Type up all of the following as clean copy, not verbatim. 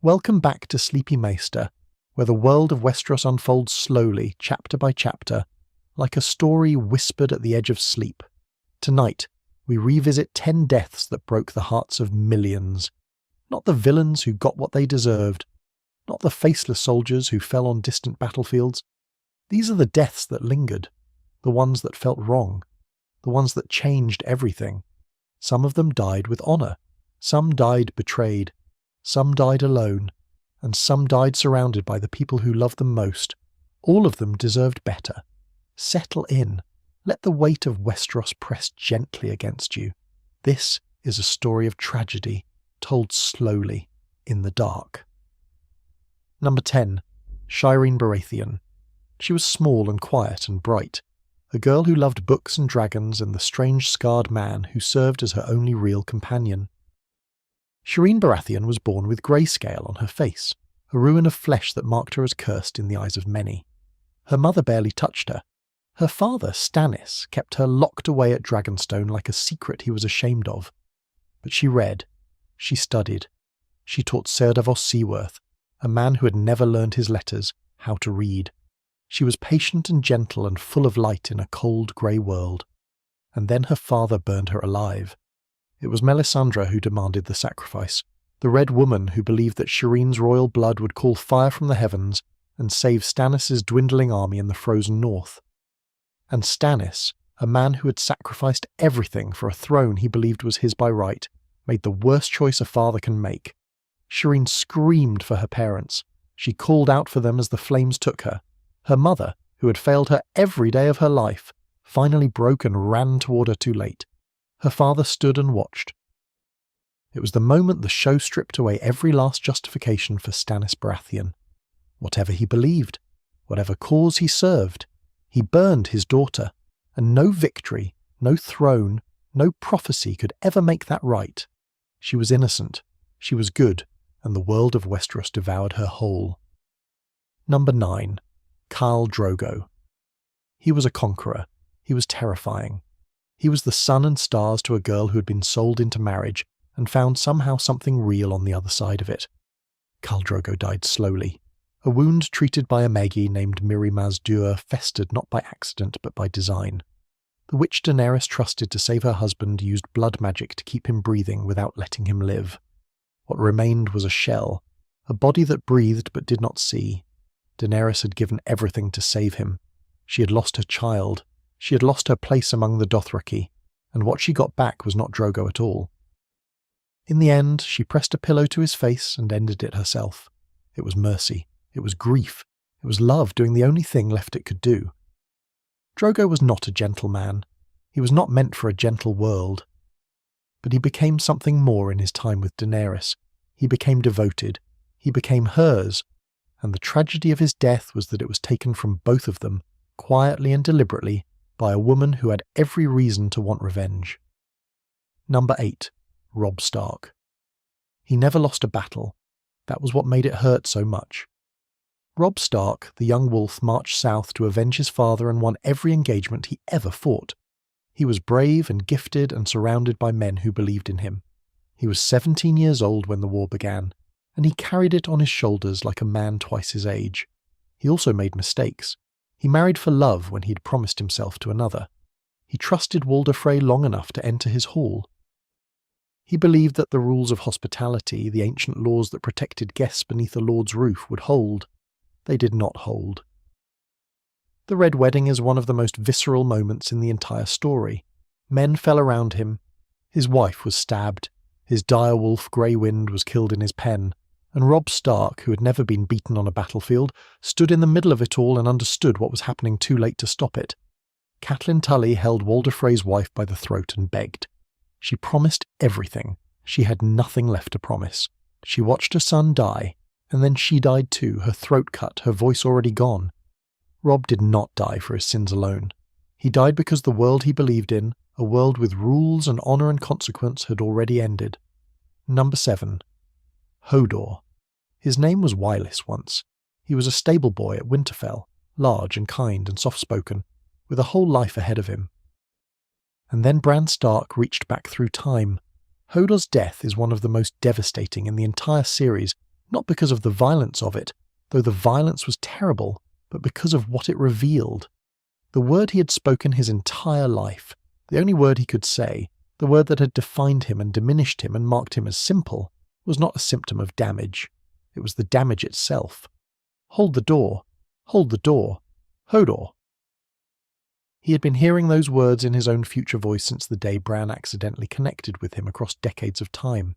Welcome back to Sleepy Maester, where the world of Westeros unfolds slowly, chapter by chapter, like a story whispered at the edge of sleep. Tonight, we revisit 10 deaths that broke the hearts of millions. Not the villains who got what they deserved, not the faceless soldiers who fell on distant battlefields. These are the deaths that lingered, the ones that felt wrong, the ones that changed everything. Some of them died with honour, some died betrayed, some died alone, and some died surrounded by the people who loved them most. All of them deserved better. Settle in. Let the weight of Westeros press gently against you. This is a story of tragedy, told slowly, in the dark. Number 10. Shireen Baratheon. She was small and quiet and bright, a girl who loved books and dragons and the strange scarred man who served as her only real companion. Shireen Baratheon was born with greyscale on her face, a ruin of flesh that marked her as cursed in the eyes of many. Her mother barely touched her. Her father, Stannis, kept her locked away at Dragonstone like a secret he was ashamed of. But she read, she studied, she taught Ser Davos Seaworth, a man who had never learned his letters, how to read. She was patient and gentle and full of light in a cold, grey world. And then her father burned her alive. It was Melisandre who demanded the sacrifice, the Red Woman who believed that Shireen's royal blood would call fire from the heavens and save Stannis' dwindling army in the frozen north. And Stannis, a man who had sacrificed everything for a throne he believed was his by right, made the worst choice a father can make. Shireen screamed for her parents. She called out for them as the flames took her. Her mother, who had failed her every day of her life, finally broke and ran toward her too late. Her father stood and watched. It was the moment the show stripped away every last justification for Stannis Baratheon. Whatever he believed, whatever cause he served, he burned his daughter, and no victory, no throne, no prophecy could ever make that right. She was innocent, she was good, and the world of Westeros devoured her whole. Number 9. Khal Drogo. He was a conqueror. He was terrifying. He was the sun and stars to a girl who had been sold into marriage and found somehow something real on the other side of it. Khal Drogo died slowly. A wound treated by a Megi named Mirri Maz Duur festered not by accident but by design. The witch Daenerys trusted to save her husband used blood magic to keep him breathing without letting him live. What remained was a shell, a body that breathed but did not see. Daenerys had given everything to save him. She had lost her child. She had lost her place among the Dothraki, and what she got back was not Drogo at all. In the end, she pressed a pillow to his face and ended it herself. It was mercy. It was grief. It was love doing the only thing left it could do. Drogo was not a gentle man. He was not meant for a gentle world. But he became something more in his time with Daenerys. He became devoted. He became hers. And the tragedy of his death was that it was taken from both of them, quietly and deliberately, by a woman who had every reason to want revenge. Number 8. Robb Stark. He never lost a battle. That was what made it hurt so much. Robb Stark, the young wolf, marched south to avenge his father and won every engagement he ever fought. He was brave and gifted and surrounded by men who believed in him. He was 17 years old when the war began, and he carried it on his shoulders like a man twice his age. He also made mistakes. He married for love when he had promised himself to another. He trusted Walder Frey long enough to enter his hall. He believed that the rules of hospitality, the ancient laws that protected guests beneath a lord's roof, would hold. They did not hold. The Red Wedding is one of the most visceral moments in the entire story. Men fell around him. His wife was stabbed. His direwolf Grey Wind was killed in his pen. And Robb Stark, who had never been beaten on a battlefield, stood in the middle of it all and understood what was happening too late to stop it. Catelyn Tully held Walder Frey's wife by the throat and begged. She promised everything. She had nothing left to promise. She watched her son die, and then she died too, her throat cut, her voice already gone. Robb did not die for his sins alone. He died because the world he believed in, a world with rules and honour and consequence, had already ended. Number 7. Hodor. His name was Wylis once. He was a stable boy at Winterfell, large and kind and soft-spoken, with a whole life ahead of him. And then Bran Stark reached back through time. Hodor's death is one of the most devastating in the entire series not because of the violence of it, though the violence was terrible, but because of what it revealed. The word he had spoken his entire life, the only word he could say, the word that had defined him and diminished him and marked him as simple, was not a symptom of damage. It was the damage itself. Hold the door. Hold the door. Hodor. He had been hearing those words in his own future voice since the day Bran accidentally connected with him across decades of time.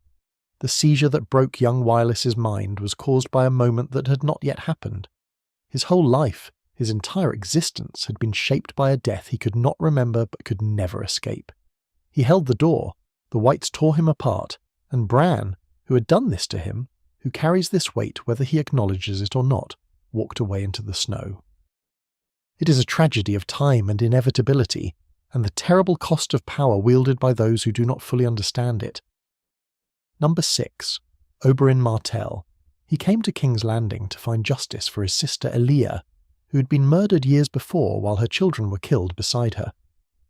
The seizure that broke young Wireless's mind was caused by a moment that had not yet happened. His whole life, his entire existence, had been shaped by a death he could not remember but could never escape. He held the door, the Whites tore him apart, and Bran, who had done this to him, who carries this weight whether he acknowledges it or not, walked away into the snow. It is a tragedy of time and inevitability, and the terrible cost of power wielded by those who do not fully understand it. Number 6. Oberyn Martell. He came to King's Landing to find justice for his sister Elia, who had been murdered years before while her children were killed beside her.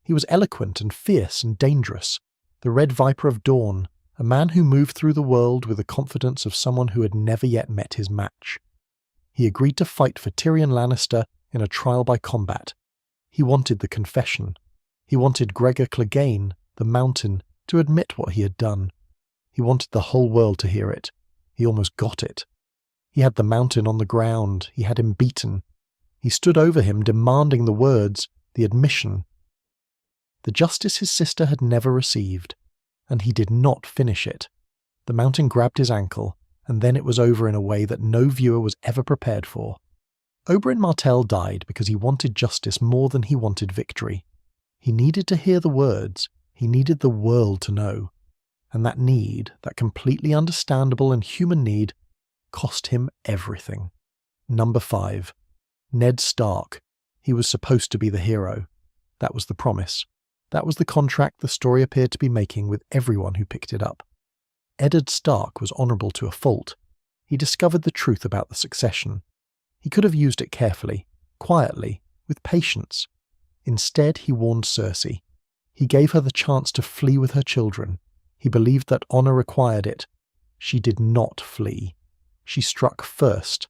He was eloquent and fierce and dangerous, the Red Viper of Dawn, a man who moved through the world with the confidence of someone who had never yet met his match. He agreed to fight for Tyrion Lannister in a trial by combat. He wanted the confession. He wanted Gregor Clegane, the Mountain, to admit what he had done. He wanted the whole world to hear it. He almost got it. He had the Mountain on the ground. He had him beaten. He stood over him, demanding the words, the admission. The justice his sister had never received, and he did not finish it. The Mountain grabbed his ankle, and then it was over in a way that no viewer was ever prepared for. Oberyn Martell died because he wanted justice more than he wanted victory. He needed to hear the words. He needed the world to know. And that need, that completely understandable and human need, cost him everything. Number 5. Ned Stark. He was supposed to be the hero. That was the promise. That was the contract the story appeared to be making with everyone who picked it up. Eddard Stark was honourable to a fault. He discovered the truth about the succession. He could have used it carefully, quietly, with patience. Instead, he warned Cersei. He gave her the chance to flee with her children. He believed that honour required it. She did not flee. She struck first.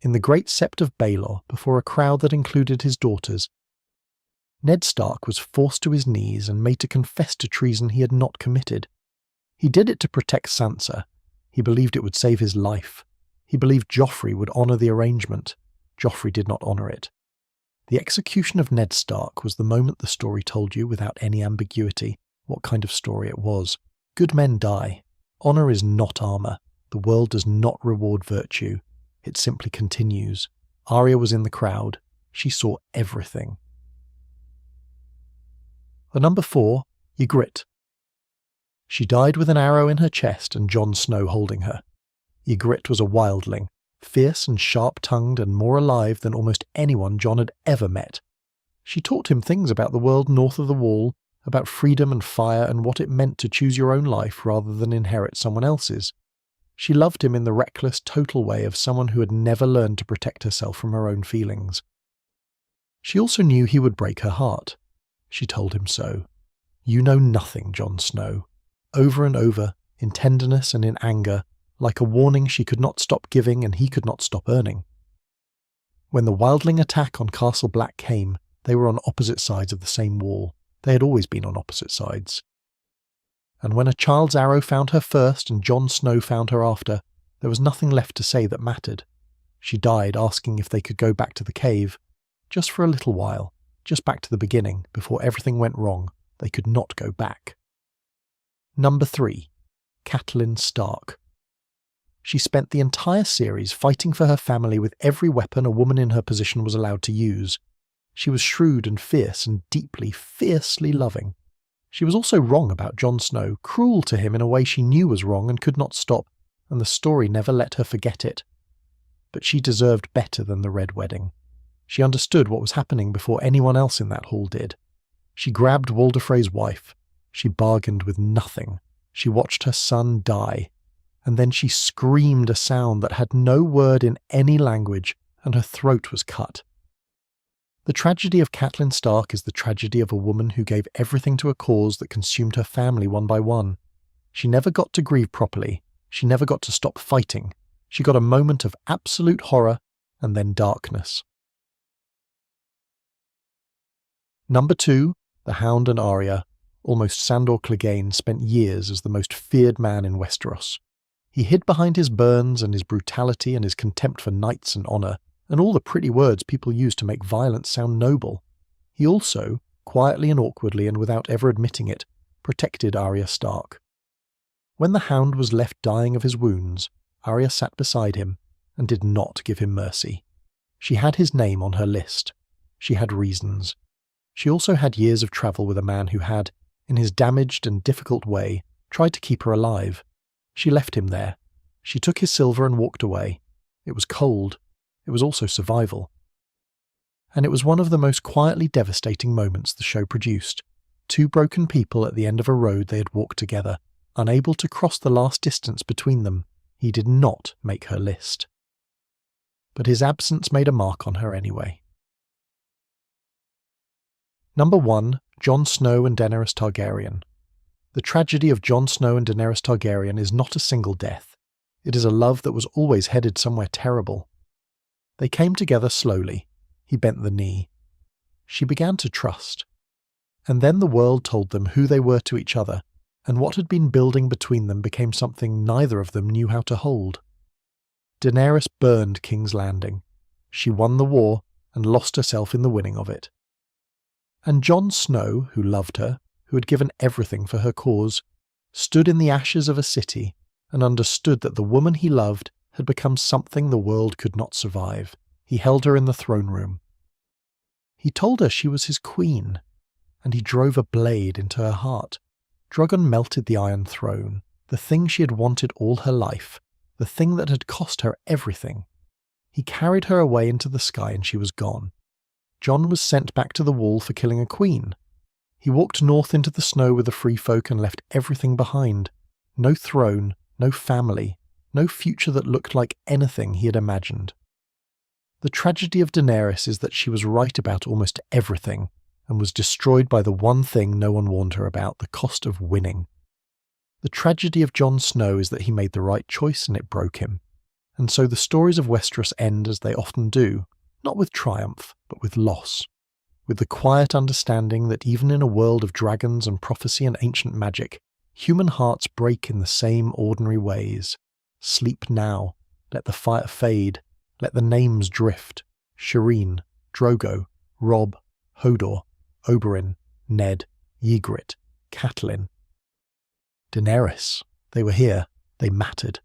In the great sept of Baelor, before a crowd that included his daughters, Ned Stark was forced to his knees and made to confess to treason he had not committed. He did it to protect Sansa. He believed it would save his life. He believed Joffrey would honour the arrangement. Joffrey did not honour it. The execution of Ned Stark was the moment the story told you without any ambiguity what kind of story it was. Good men die. Honour is not armour. The world does not reward virtue. It simply continues. Arya was in the crowd. She saw everything. The number 4, Ygritte. She died with an arrow in her chest and Jon Snow holding her. Ygritte was a wildling, fierce and sharp-tongued and more alive than almost anyone Jon had ever met. She taught him things about the world north of the Wall, about freedom and fire and what it meant to choose your own life rather than inherit someone else's. She loved him in the reckless, total way of someone who had never learned to protect herself from her own feelings. She also knew he would break her heart. She told him so. "You know nothing, Jon Snow." Over and over, in tenderness and in anger, like a warning she could not stop giving and he could not stop earning. When the wildling attack on Castle Black came, they were on opposite sides of the same wall. They had always been on opposite sides. And when a child's arrow found her first and Jon Snow found her after, there was nothing left to say that mattered. She died asking if they could go back to the cave, just for a little while, just back to the beginning, before everything went wrong. They could not go back. Number 3. Catelyn Stark. She spent the entire series fighting for her family with every weapon a woman in her position was allowed to use. She was shrewd and fierce and deeply, fiercely loving. She was also wrong about Jon Snow, cruel to him in a way she knew was wrong and could not stop, and the story never let her forget it. But she deserved better than the Red Wedding. She understood what was happening before anyone else in that hall did. She grabbed Walder Frey's wife. She bargained with nothing. She watched her son die. And then she screamed a sound that had no word in any language, and her throat was cut. The tragedy of Catelyn Stark is the tragedy of a woman who gave everything to a cause that consumed her family one by one. She never got to grieve properly. She never got to stop fighting. She got a moment of absolute horror and then darkness. Number 2, the Hound and Arya. Almost Sandor Clegane spent years as the most feared man in Westeros. He hid behind his burns and his brutality and his contempt for knights and honour, and all the pretty words people use to make violence sound noble. He also, quietly and awkwardly and without ever admitting it, protected Arya Stark. When the Hound was left dying of his wounds, Arya sat beside him and did not give him mercy. She had his name on her list. She had reasons. She also had years of travel with a man who had, in his damaged and difficult way, tried to keep her alive. She left him there. She took his silver and walked away. It was cold. It was also survival. And it was one of the most quietly devastating moments the show produced. 2 broken people at the end of a road they had walked together, unable to cross the last distance between them. He did not make her list. But his absence made a mark on her anyway. Number 1, Jon Snow and Daenerys Targaryen. The tragedy of Jon Snow and Daenerys Targaryen is not a single death. It is a love that was always headed somewhere terrible. They came together slowly. He bent the knee. She began to trust. And then the world told them who they were to each other, and what had been building between them became something neither of them knew how to hold. Daenerys burned King's Landing. She won the war and lost herself in the winning of it. And Jon Snow, who loved her, who had given everything for her cause, stood in the ashes of a city and understood that the woman he loved had become something the world could not survive. He held her in the throne room. He told her she was his queen, and he drove a blade into her heart. Drogon melted the Iron Throne, the thing she had wanted all her life, the thing that had cost her everything. He carried her away into the sky and she was gone. Jon was sent back to the Wall for killing a queen. He walked north into the snow with the free folk and left everything behind. No throne, no family, no future that looked like anything he had imagined. The tragedy of Daenerys is that she was right about almost everything, and was destroyed by the one thing no one warned her about, the cost of winning. The tragedy of Jon Snow is that he made the right choice and it broke him. And so the stories of Westeros end as they often do, not with triumph, but with loss. With the quiet understanding that even in a world of dragons and prophecy and ancient magic, human hearts break in the same ordinary ways. Sleep now, let the fire fade, let the names drift. Shireen, Drogo, Robb, Hodor, Oberyn, Ned, Ygritte, Catelyn. Daenerys, they were here, they mattered,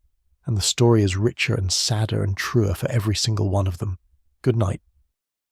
and the story is richer and sadder and truer for every single one of them. Good night.